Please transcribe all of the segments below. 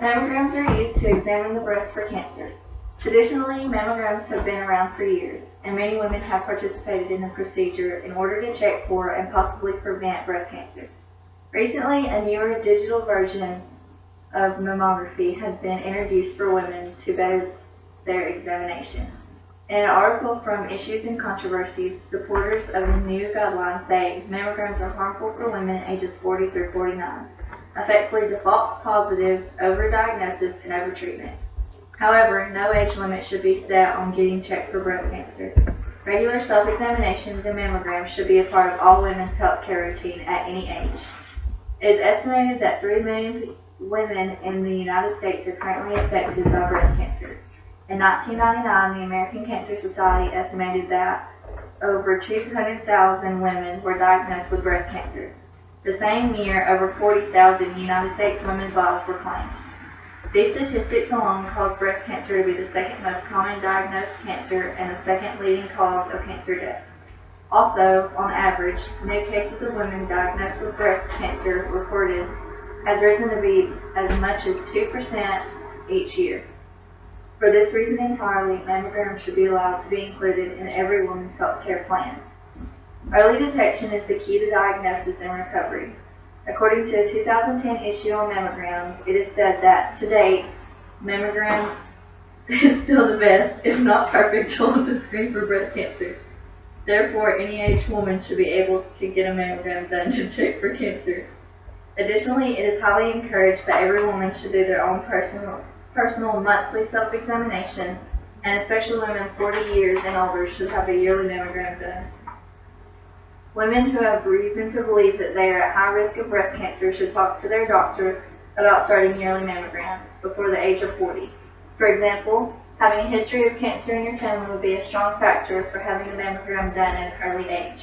Mammograms are used to examine the breast for cancer. Traditionally, mammograms have been around for years, and many women have participated in the procedure in order to check for and possibly prevent breast cancer. Recently, a newer digital version of mammography has been introduced for women to better their examination. In an article from Issues and Controversies, supporters of the new guidelines say mammograms are harmful for women ages 40 through 49, effectively to false positives, overdiagnosis, and overtreatment. However, no age limit should be set on getting checked for breast cancer. Regular self-examinations and mammograms should be a part of all women's health care routine at any age. It is estimated that 3 million women in the United States are currently affected by breast cancer. In 1999, the American Cancer Society estimated that over 200,000 women were diagnosed with breast cancer. The same year, over 40,000 United States women's lives were claimed. These statistics alone cause breast cancer to be the second most common diagnosed cancer and the second leading cause of cancer death. Also, on average, new cases of women diagnosed with breast cancer reported has risen to be as much as 2% each year. For this reason entirely, mammograms should be allowed to be included in every woman's health care plan. Early detection is the key to diagnosis and recovery. According to a 2010 issue on mammograms, it is said that, to date, mammograms is still the best, if not perfect, tool to screen for breast cancer. Therefore, any age woman should be able to get a mammogram done to check for cancer. Additionally, it is highly encouraged that every woman should do their own personal monthly self-examination, and especially women 40 years and older should have a yearly mammogram done. Women who have reason to believe that they are at high risk of breast cancer should talk to their doctor about starting yearly mammograms before the age of 40. For example, having a history of cancer in your family would be a strong factor for having a mammogram done at an early age.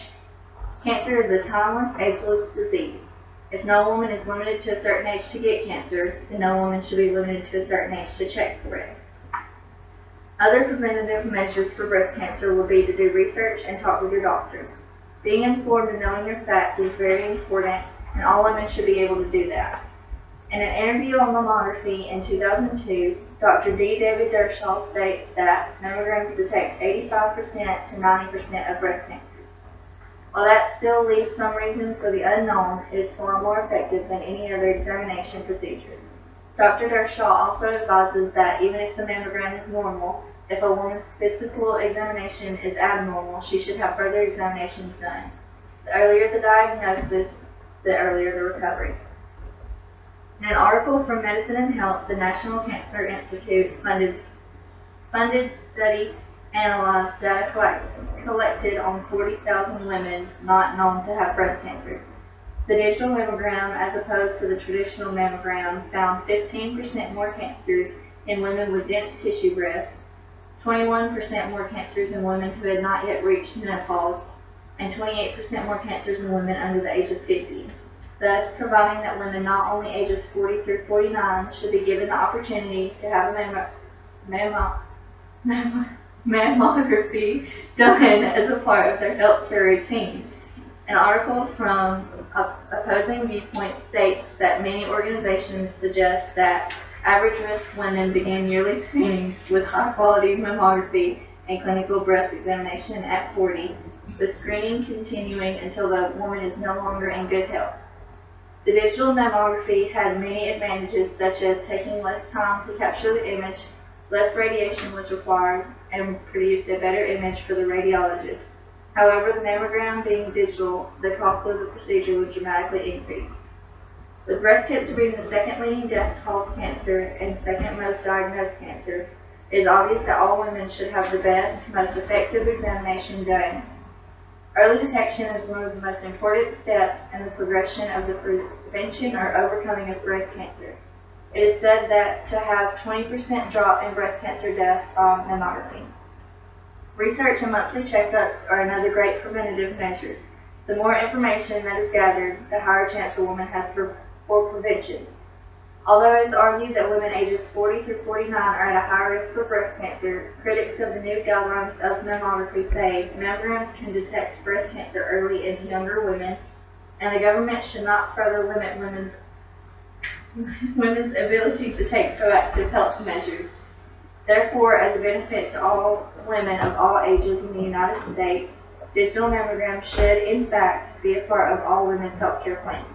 Cancer is a timeless, ageless disease. If no woman is limited to a certain age to get cancer, then no woman should be limited to a certain age to check for it. Other preventative measures for breast cancer would be to do research and talk with your doctor. Being informed and knowing your facts is very important, and all women should be able to do that. In an interview on mammography in 2002, Dr. D. David Dershaw states that mammograms detect 85% to 90% of breast cancers. While that still leaves some reason for the unknown, it is far more effective than any other examination procedure. Dr. Dershaw also advises that even if the mammogram is normal, if a woman's physical examination is abnormal, she should have further examinations done. The earlier the diagnosis, the earlier the recovery. In an article from Medicine and Health, the National Cancer Institute funded study analyzed data collected on 40,000 women not known to have breast cancer. The digital mammogram, as opposed to the traditional mammogram, found 15% more cancers in women with dense tissue breasts, 21% more cancers in women who had not yet reached menopause, and 28% more cancers in women under the age of 50. Thus, providing that women not only ages 40 through 49 should be given the opportunity to have a mammography done as a part of their health care routine. An article from Opposing Viewpoint states that many organizations suggest that average-risk women begin yearly screenings with high-quality mammography and clinical breast examination at 40, with screening continuing until the woman is no longer in good health. The digital mammography had many advantages, such as taking less time to capture the image, less radiation was required, and produced a better image for the radiologist. However, the mammogram being digital, the cost of the procedure would dramatically increase. With breast cancer being the second leading death cause cancer and second most diagnosed cancer, it is obvious that all women should have the best, most effective examination done. Early detection is one of the most important steps in the progression of the prevention or overcoming of breast cancer. It is said that to have 20% drop in breast cancer death from mammography. Research and monthly checkups are another great preventative measure. The more information that is gathered, the higher chance a woman has for prevention. Although it is argued that women ages 40 through 49 are at a high risk for breast cancer, critics of the new guidelines of mammography say mammograms can detect breast cancer early in younger women, and the government should not further limit women's women's ability to take proactive health measures. Therefore, as a benefit to all women of all ages in the United States, digital mammograms should, in fact, be a part of all women's health care plans.